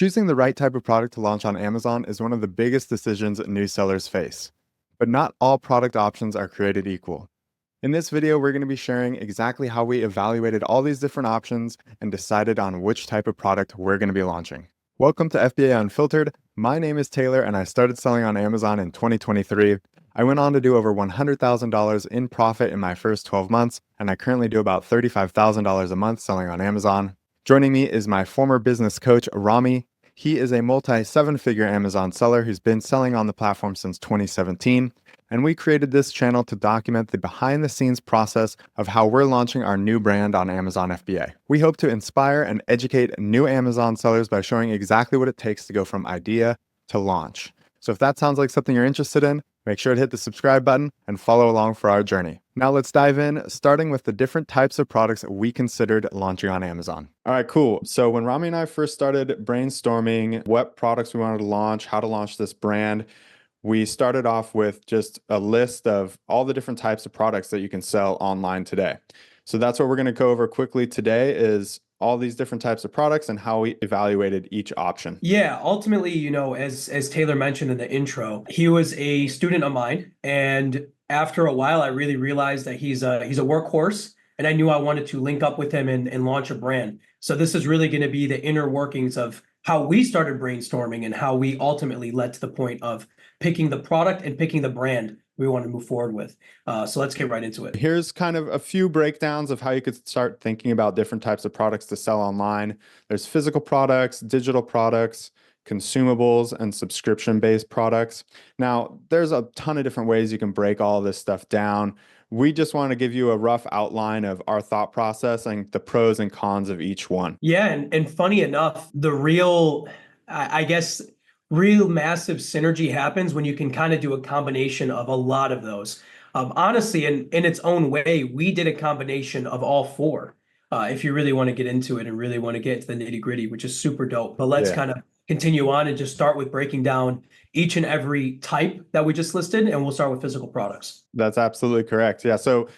Choosing the right type of product to launch on Amazon is one of the biggest decisions new sellers face. But not all product options are created equal. In this video, we're going to be sharing exactly how we evaluated all these different options and decided on which type of product we're going to be launching. Welcome to FBA Unfiltered. My name is Taylor and I started selling on Amazon in 2023. I went on to do over $100,000 in profit in my first 12 months, and I currently do about $35,000 a month selling on Amazon. Joining me is my former business coach, Rami. He is a multi-seven-figure Amazon seller who's been selling on the platform since 2017. And we created this channel to document the behind-the-scenes process of how we're launching our new brand on Amazon FBA. We hope to inspire and educate new Amazon sellers by showing exactly what it takes to go from idea to launch. So if that sounds like something you're interested in, make sure to hit the subscribe button and follow along for our journey. Now let's dive in, starting with the different types of products we considered launching on Amazon. All right, cool. So when Rami and I first started brainstorming what products we wanted to launch, how to launch this brand, we started off with just a list of all the different types of products that you can sell online today. So that's what we're going to go over quickly today is all these different types of products and how we evaluated each option. Yeah, ultimately, as Taylor mentioned in the intro, he was a student of mine, and after a while, I really realized that he's a workhorse, and I knew I wanted to link up with him and launch a brand. So this is really going to be the inner workings of how we started brainstorming and how we ultimately led to the point of picking the product and picking the brand we want to move forward with. So let's get right into it. Here's kind of a few breakdowns of how you could start thinking about different types of products to sell online. There's physical products, digital products, consumables, and subscription-based products. Now, there's a ton of different ways you can break all this stuff down. We just want to give you a rough outline of our thought process and the pros and cons of each one. Yeah, and funny enough, the real, I guess, real massive synergy happens when you can kind of do a combination of a lot of those. Honestly, in its own way, we did a combination of all four. If you really want to get into it and really want to get into the nitty-gritty, which is super dope. But let's kind of continue on and just start with breaking down each and every type that we just listed, and we'll start with physical products. That's absolutely correct. Yeah. So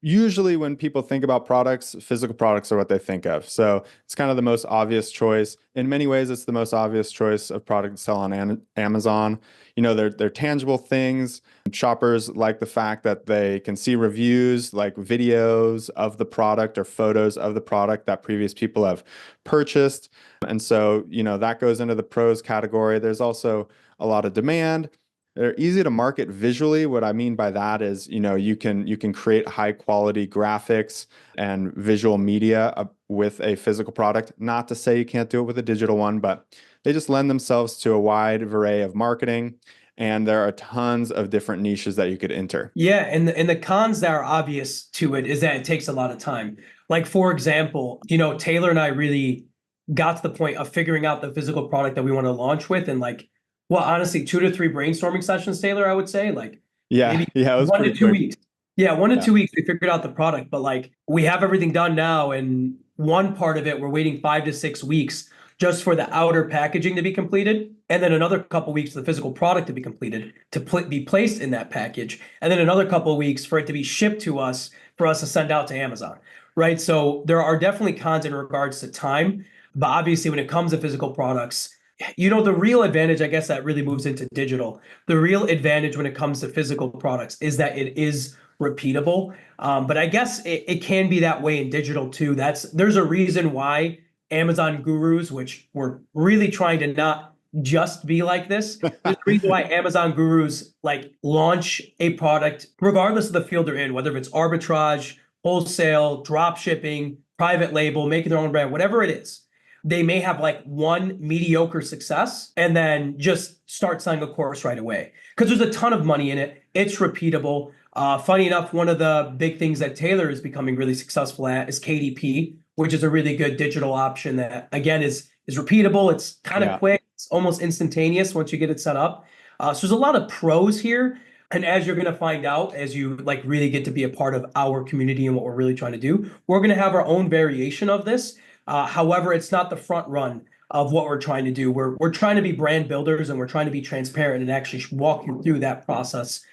usually when people think about products, physical products are what they think of. So it's kind of the most obvious choice. In many ways, it's the most obvious choice of product to sell on Amazon. You know, they're tangible things. Shoppers like the fact that they can see reviews, like videos of the product or photos of the product that previous people have purchased. And so, you know, that goes into the pros category. There's also a lot of demand. They're easy to market visually. What I mean by that is, you know, you can create high quality graphics and visual media with a physical product. Not to say you can't do it with a digital one, but they just lend themselves to a wide array of marketing. And there are tons of different niches that you could enter. Yeah, and the cons that are obvious to it is that it takes a lot of time. Like, for example, Taylor and I really got to the point of figuring out the physical product that we want to launch with, and like, well, honestly, 2 to 3 brainstorming sessions, Taylor, I would say, like maybe it was 1 to 2 weeks. Yeah, 1 to 2 weeks, we figured out the product, but like we have everything done now, and one part of it, we're waiting 5 to 6 weeks just for the outer packaging to be completed, and then another couple weeks for the physical product to be completed to be placed in that package, and then another couple of weeks for it to be shipped to us for us to send out to Amazon, right? So there are definitely cons in regards to time, but obviously when it comes to physical products, the real advantage, I guess, that really moves into digital. The real advantage when it comes to physical products is that it is repeatable. But I guess it can be that way in digital too. There's a reason why Amazon gurus, which we're really trying to not just be like this. There's a reason why Amazon gurus like launch a product, regardless of the field they're in, whether it's arbitrage, wholesale, drop shipping, private label, making their own brand, whatever it is. They may have like one mediocre success and then just start selling a course right away because there's a ton of money in it. It's repeatable. Funny enough, one of the big things that Taylor is becoming really successful at is KDP, which is a really good digital option that, again, is repeatable. It's kind of quick. It's almost instantaneous once you get it set up. So there's a lot of pros here. And as you're going to find out, as you like really get to be a part of our community and what we're really trying to do, we're going to have our own variation of this. However, it's not the front run of what we're trying to do. We're trying to be brand builders and we're trying to be transparent and actually walk you through that process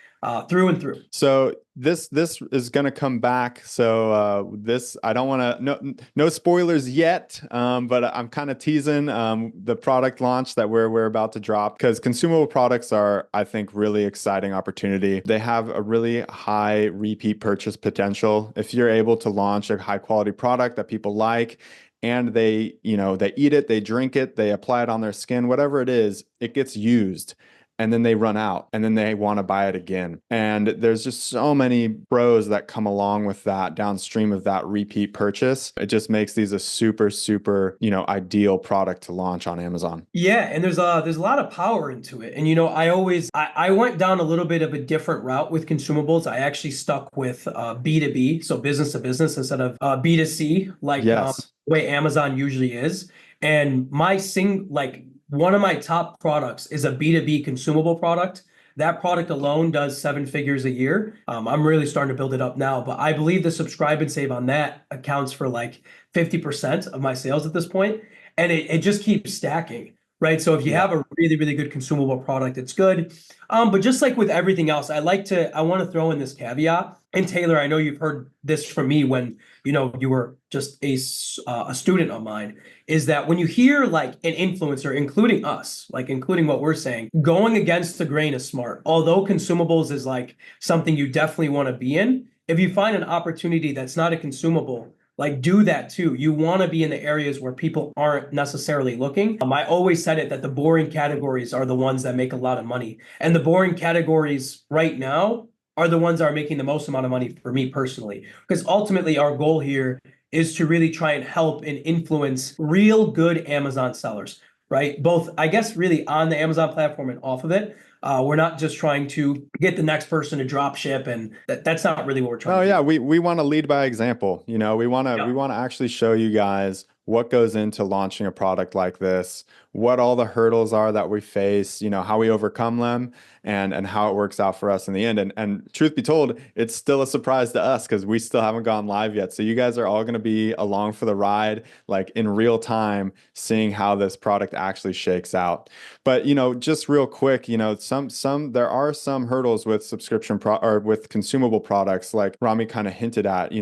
through and through. So this is going to come back. So this I don't want to no spoilers yet, but I'm kind of teasing the product launch that we're about to drop, because consumable products are, I think, really exciting opportunity. They have a really high repeat purchase potential. If you're able to launch a high quality product that people like, and they, they eat it, they drink it, they apply it on their skin, whatever it is, it gets used, and then they run out, and then they want to buy it again. And there's just so many pros that come along with that downstream of that repeat purchase. It just makes these a super, super, ideal product to launch on Amazon. Yeah, and there's a lot of power into it. And I went down a little bit of a different route with consumables. I actually stuck with B2B, so business to business instead of B2C, like Yes. the way Amazon usually is. And one of my top products is a B2B consumable product. That product alone does 7 figures a year. I'm really starting to build it up now, but I believe the subscribe and save on that accounts for like 50% of my sales at this point, and it just keeps stacking, right? So if you have a really, really good consumable product, it's good. But just like with everything else, I want to throw in this caveat. And Taylor, I know you've heard this from me when, you were just a student of mine, is that when you hear like an influencer, including us, like including what we're saying, going against the grain is smart. Although consumables is like something you definitely want to be in, if you find an opportunity that's not a consumable, like do that too. You want to be in the areas where people aren't necessarily looking. I always said it that the boring categories are the ones that make a lot of money. And the boring categories right now are the ones that are making the most amount of money for me personally. Because ultimately our goal here is to really try and help and influence real good Amazon sellers, right? Both, I guess, really on the Amazon platform and off of it. We're not just trying to get the next person to drop ship, and that's not really what we're trying Oh to do. yeah, we want to lead by example. We Yeah. want to actually show you guys what goes into launching a product like this, what all the hurdles are that we face, how we overcome them, and how it works out for us in the end. And truth be told, it's still a surprise to us because we still haven't gone live yet. So you guys are all going to be along for the ride, like in real time, seeing how this product actually shakes out. But just real quick, there are some hurdles with or with consumable products, like Rami kind of hinted at.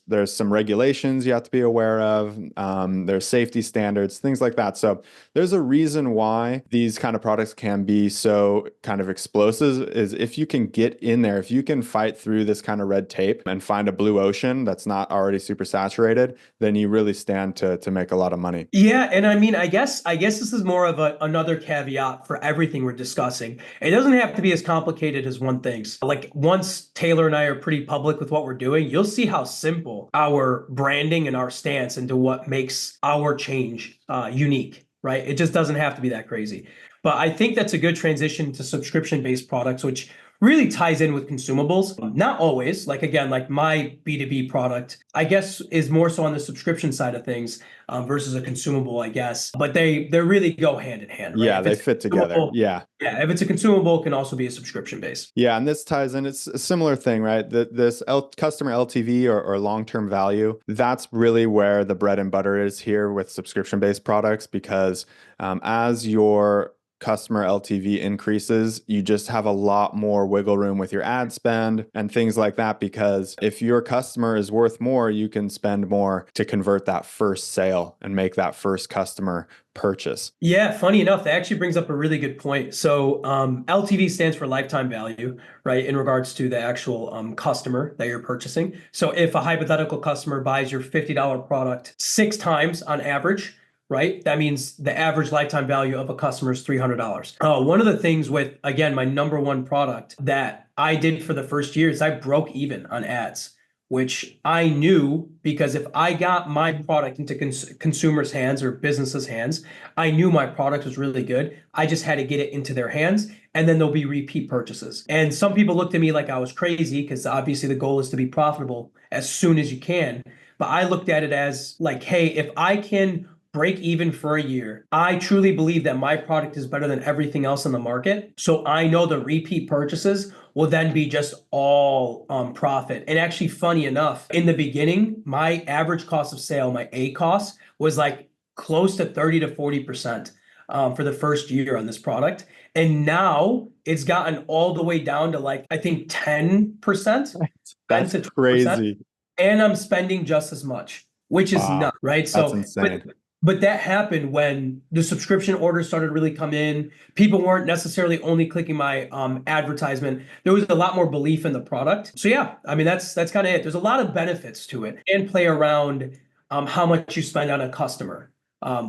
There's some regulations you have to be aware of. There's safety standards, things like that. So there's a reason why these kind of products can be so kind of explosive, is if you can get in there, if you can fight through this kind of red tape and find a blue ocean that's not already super saturated, then you really stand to make a lot of money. Yeah, and I mean, I guess this is more of another caveat for everything we're discussing. It doesn't have to be as complicated as one thinks. Like once Taylor and I are pretty public with what we're doing, you'll see how simple our branding and our stance into what makes our change unique, right? It just doesn't have to be that crazy. But I think that's a good transition to subscription-based products, which really ties in with consumables. Not always, like again, like my B2B product, I guess, is more so on the subscription side of things versus a consumable, I guess. But they really go hand in hand, right? Yeah, If they it's fit together. consumable, Yeah. yeah, if it's a consumable, it can also be a subscription base. Yeah, and this ties in. It's a similar thing, right? This customer LTV, or long-term value, that's really where the bread and butter is here with subscription-based products, because as your customer LTV increases, you just have a lot more wiggle room with your ad spend and things like that. Because if your customer is worth more, you can spend more to convert that first sale and make that first customer purchase. Yeah, funny enough, that actually brings up a really good point. So LTV stands for lifetime value, right, in regards to the actual customer that you're purchasing. So if a hypothetical customer buys your $50 product 6 times on average, right, that means the average lifetime value of a customer is $300. One of the things with, again, my number one product that I did for the first year is I broke even on ads, which I knew because if I got my product into consumers' hands or businesses' hands, I knew my product was really good. I just had to get it into their hands, and then there'll be repeat purchases. And some people looked at me like I was crazy because obviously the goal is to be profitable as soon as you can. But I looked at it as like, hey, if I can break even for a year, I truly believe that my product is better than everything else in the market. So I know the repeat purchases will then be just all profit. And actually, funny enough, in the beginning, my average cost of sale, my A cost, was like close to 30 to 40%. for the first year on this product. And now it's gotten all the way down to like, I think 10%, 10 That's to 12%. crazy. And I'm spending just as much, which is Wow. not right. That's So, insane. but that happened when the subscription orders started really come in. People weren't necessarily only clicking my advertisement. There was a lot more belief in the product. So yeah, I mean that's kind of it. There's a lot of benefits to it, and play around how much you spend on a customer.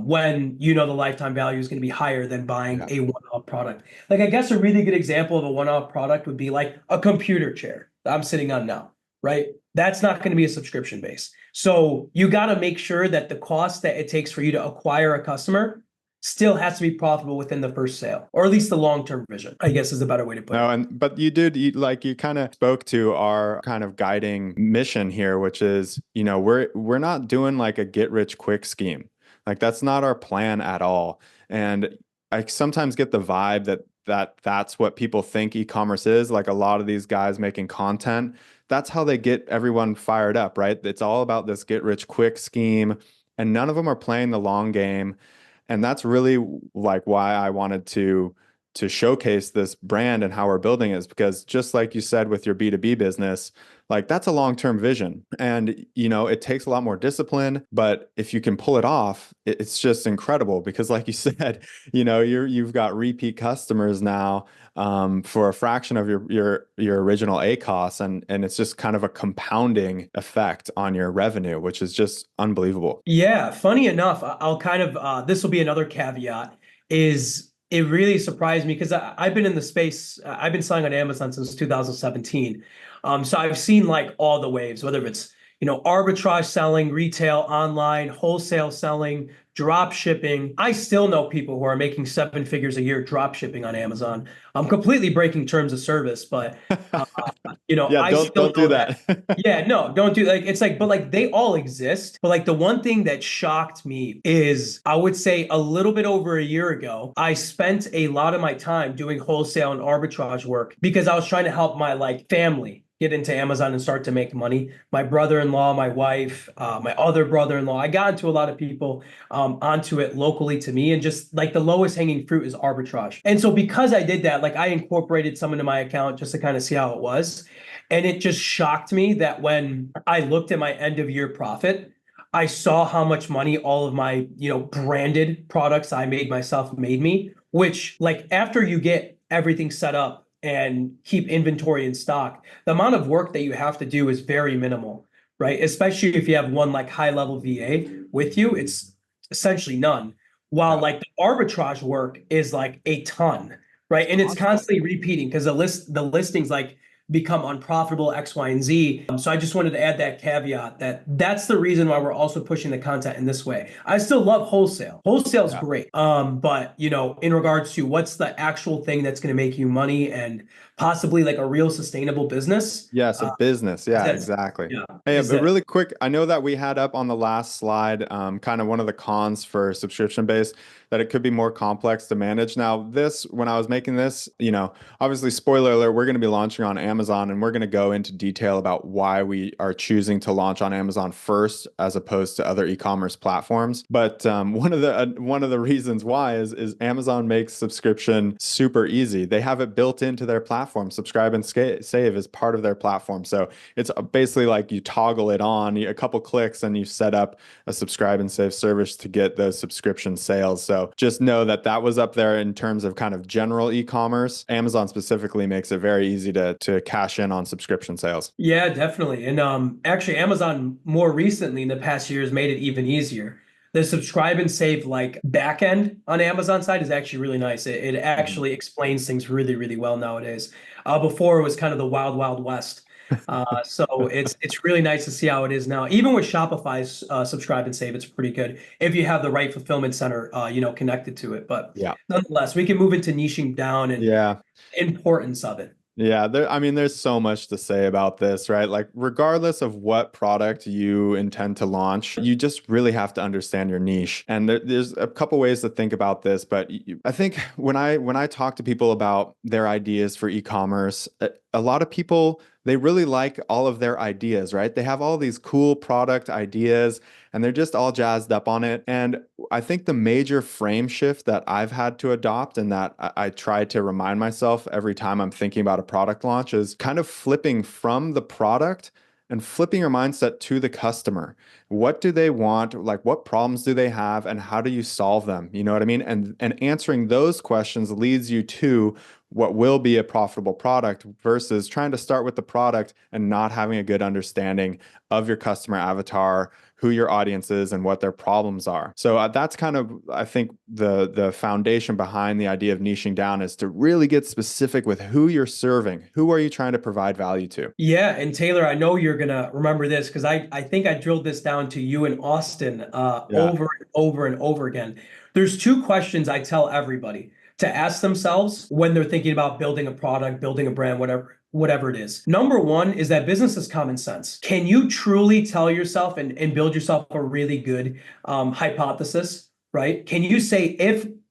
When you know the lifetime value is going to be higher than buying Yeah. a one-off product. Like I guess a really good example of a one-off product would be like a computer chair that I'm sitting on now, right? That's not going to be a subscription base. So you got to make sure that the cost that it takes for you to acquire a customer still has to be profitable within the first sale, or at least the long-term vision, I guess is a better way to put No, it. and but you kind of spoke to our kind of guiding mission here, which is, we're not doing like a get rich quick scheme. Like that's not our plan at all. And I sometimes get the vibe that's what people think e-commerce is. Like a lot of these guys making content, that's how they get everyone fired up, right? It's all about this get rich quick scheme, and none of them are playing the long game. And that's really like why I wanted to showcase this brand and how we're building it, is because just like you said with your B2B business, like that's a long-term vision. And it takes a lot more discipline, but if you can pull it off, it's just incredible because like you said, you've got repeat customers now, for a fraction of your original A costs, and it's just kind of a compounding effect on your revenue, which is just unbelievable. Yeah, funny enough, I'll kind of this will be another caveat is it really surprised me because I've been in the space, I've been selling on Amazon since 2017. So I've seen like all the waves, whether it's, arbitrage selling, retail, online, wholesale selling, drop shipping. I still know people who are making seven figures a year drop shipping on Amazon. I'm completely breaking terms of service, but uh, Yeah, I still don't do know that. that. Yeah, no, don't do like it's like, but like they all exist. But like the one thing that shocked me is I would say a little bit over a year ago, I spent a lot of my time doing wholesale and arbitrage work because I was trying to help my like family get into Amazon and start to make money. My brother-in-law, my wife, my other brother-in-law. I got into a lot of people onto it locally to me, and just like the lowest hanging fruit is arbitrage. And so because I did that, like I incorporated some into my account just to kind of see how it was. And it just shocked me that when I looked at my end of year profit, I saw how much money all of my, branded products I made myself made me, which like after you get everything set up and keep inventory in stock, the amount of work that you have to do is very minimal, right? Especially if you have one like high level VA with you, it's essentially none. While Yeah. like the arbitrage work is like a ton, right? And it's Constant. constantly repeating because the listings like become unprofitable X, Y, and Z. So I just wanted to add that caveat that that's the reason why we're also pushing the content in this way. I still love wholesale. Wholesale's Yeah. great. But in regards to what's the actual thing that's going to make you money and possibly like a real sustainable business, Yes, a business. Yeah, that's exactly. yeah, Hey, is but that really quick, I know that we had up on the last slide, kind of one of the cons for subscription based, that it could be more complex to manage. Now, when I was making this, obviously, spoiler alert, we're going to be launching on Amazon, and we're going to go into detail about why we are choosing to launch on Amazon first as opposed to other e-commerce platforms. But one of the reasons why is Amazon makes subscription super easy. They have it built into their platform. Subscribe and save is part of their platform. So it's basically like you toggle it on a couple clicks and you set up a subscribe and save service to get those subscription sales. So just know that was up there in terms of kind of general e-commerce. Amazon specifically makes it very easy to cash in on subscription sales. yeah, definitely. And actually Amazon more recently in the past years made it even easier. The subscribe and save like back end on Amazon side is actually really nice. It Mhm. actually explains things really, really well nowadays. Before it was kind of the wild, wild west. So it's really nice to see how it is now. Even with Shopify's subscribe and save, it's pretty good if you have the right fulfillment center, connected to it. But Yeah. nonetheless, we can move into niching down and Yeah. importance of it. Yeah, I mean, there's so much to say about this, right? Like, regardless of what product you intend to launch, you just really have to understand your niche. And there's a couple ways to think about this, but I think when I talk to people about their ideas for e-commerce, a lot of people they really like all of their ideas, right? They have all these cool product ideas and they're just all jazzed up on it. And I think the major frame shift that I've had to adopt and that I try to remind myself every time I'm thinking about a product launch is kind of flipping from the product and flipping your mindset to the customer. What do they want? Like what problems do they have and how do you solve them? You know what I mean? And answering those questions leads you to what will be a profitable product versus trying to start with the product and not having a good understanding of your customer avatar, who your audience is, and what their problems are. So that's kind of, I think, the foundation behind the idea of niching down is to really get specific with who you're serving. Who are you trying to provide value to? Yeah, and Taylor, I know you're gonna remember this because I think I drilled this down to you in Austin Yeah. over and over and over again. There's two questions I tell everybody to ask themselves when they're thinking about building a product, building a brand, whatever it is. Number one is that business is common sense. Can you truly tell yourself and build yourself a really good hypothesis, right? Can you say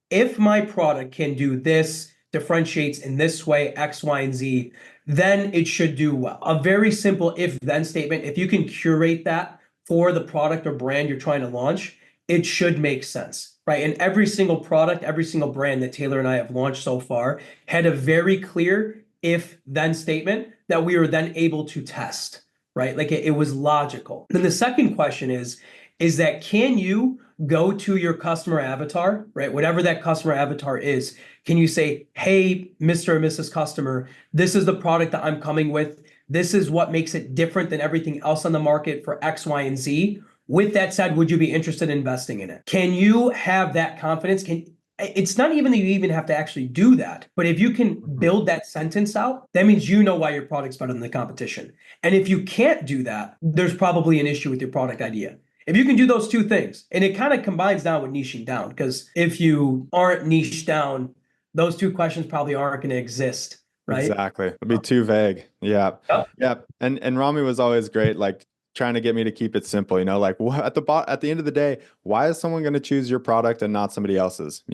if my product can do this, differentiates in this way, X, Y, and Z, then it should do well. A very simple if-then statement. If you can curate that for the product or brand you're trying to launch, it should make sense, right? And every single product, every single brand that Taylor and I have launched so far had a very clear if-then statement that we were then able to test, right? Like it was logical. Then the second question is that can you go to your customer avatar, right? Whatever that customer avatar is, can you say, hey, Mr. or Mrs. Customer, this is the product that I'm coming with. This is what makes it different than everything else on the market for X, Y, and Z. With that said, would you be interested in investing in it? Can you have that confidence? It's not even that you even have to actually do that, but if you can build that sentence out, that means you know why your product's better than the competition. And if you can't do that, there's probably an issue with your product idea. If you can do those two things, and it kind of combines down with niching down, because if you aren't niched down, those two questions probably aren't going to exist, right? Exactly. It'd be too vague. Yeah. Yep. Yeah. And Rami was always great, like trying to get me to keep it simple, like at the end of the day, why is someone going to choose your product and not somebody else's?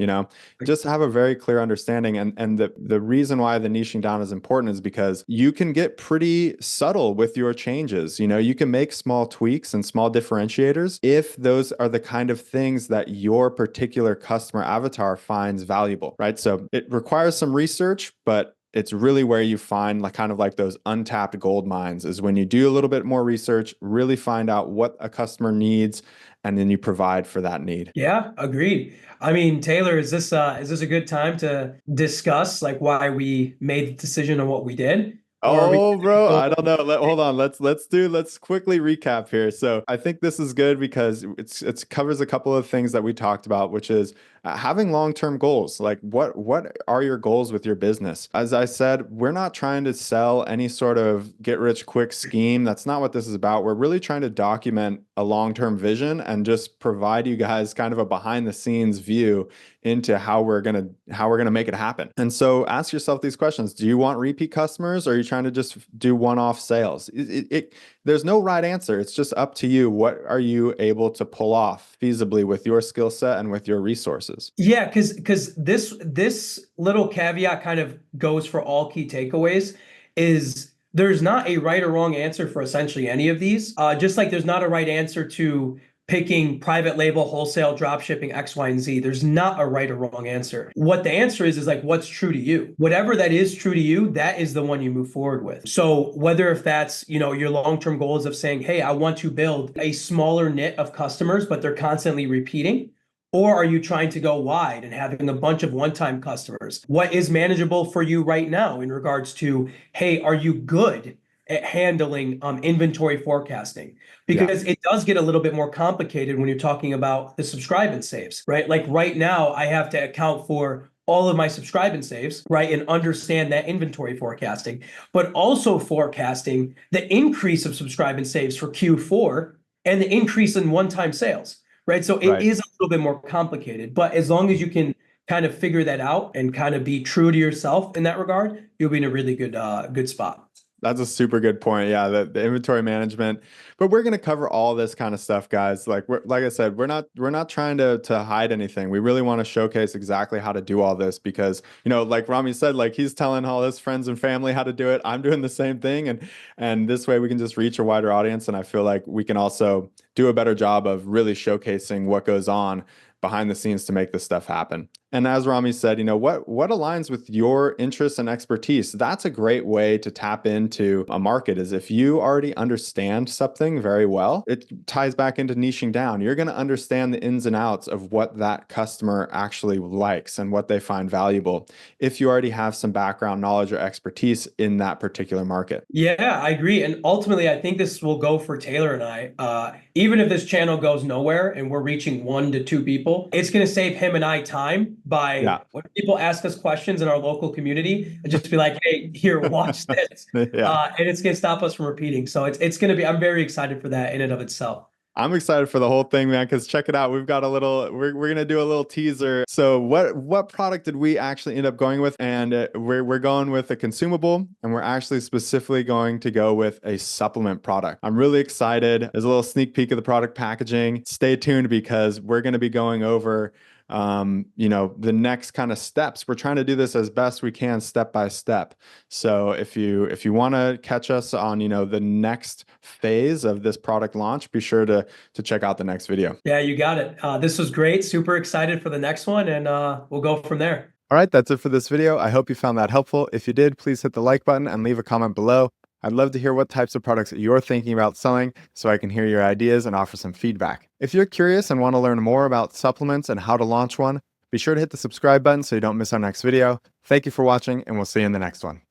Just have a very clear understanding. And the reason why the niching down is important is because you can get pretty subtle with your changes. You can make small tweaks and small differentiators if those are the kind of things that your particular customer avatar finds valuable, right? So it requires some research, but it's really where you find like kind of like those untapped gold mines is when you do a little bit more research, really find out what a customer needs, and then you provide for that need. Yeah, agreed. I mean, Taylor, is this a good time to discuss like why we made the decision on what we did? Or are we Oh, bro, I don't know. Hold on. Let's quickly recap here. So I think this is good because it's covers a couple of things that we talked about, which is having long-term goals. Like what are your goals with your business? As I said, we're not trying to sell any sort of get rich quick scheme. That's not what this is about. We're really trying to document a long-term vision and just provide you guys kind of a behind the scenes view into how we're gonna make it happen. And so ask yourself these questions. Do you want repeat customers or are you trying to just do one-off sales? There's no right answer. It's just up to you. What are you able to pull off feasibly with your skill set and with your resources? Yeah, because this little caveat kind of goes for all key takeaways is there's not a right or wrong answer for essentially any of these. Just like there's not a right answer to picking private label, wholesale, drop shipping, X, Y, and Z. There's not a right or wrong answer. What the answer is like what's true to you. Whatever that is true to you, that is the one you move forward with. So whether if that's, your long-term goals of saying, hey, I want to build a smaller knit of customers, but they're constantly repeating. Or are you trying to go wide and having a bunch of one-time customers? What is manageable for you right now in regards to, hey, are you good at handling inventory forecasting? Yeah. Because it does get a little bit more complicated when you're talking about the subscribe and saves, right? Like right now, I have to account for all of my subscribe and saves, right? And understand that inventory forecasting, but also forecasting the increase of subscribe and saves for Q4 and the increase in one-time sales. Right. So it Right. is a little bit more complicated, but as long as you can kind of figure that out and kind of be true to yourself in that regard, you'll be in a really good spot. That's a super good point. Yeah, the inventory management. But we're going to cover all this kind of stuff, guys. Like I said, we're not trying to hide anything. We really want to showcase exactly how to do all this because, like Rami said, like he's telling all his friends and family how to do it. I'm doing the same thing, and this way we can just reach a wider audience. And I feel like we can also do a better job of really showcasing what goes on behind the scenes to make this stuff happen. And as Rami said, what aligns with your interests and expertise? That's a great way to tap into a market is if you already understand something very well, it ties back into niching down. You're going to understand the ins and outs of what that customer actually likes and what they find valuable if you already have some background knowledge or expertise in that particular market. Yeah, I agree. And ultimately, I think this will go for Taylor and I. Even if this channel goes nowhere and we're reaching 1 to 2 people, it's going to save him and I time by Yeah. when people ask us questions in our local community and just be like, hey, here, watch this. Yeah. And it's going to stop us from repeating. So it's going to be, I'm very excited for that in and of itself. I'm excited for the whole thing, man, because check it out. We've got we're gonna do a little teaser. So what product did we actually end up going with? And we're going with a consumable, and we're actually specifically going to go with a supplement product. I'm really excited. There's a little sneak peek of the product packaging. Stay tuned because we're gonna be going over the next kind of steps. We're trying to do this as best we can step by step. So if you want to catch us on, the next phase of this product launch, be sure to check out the next video. Yeah, you got it. This was great. Super excited for the next one, and we'll go from there. All right, that's it for this video. I hope you found that helpful. If you did, please hit the like button and leave a comment below. I'd love to hear what types of products you're thinking about selling so I can hear your ideas and offer some feedback. If you're curious and want to learn more about supplements and how to launch one, be sure to hit the subscribe button so you don't miss our next video. Thank you for watching, and we'll see you in the next one.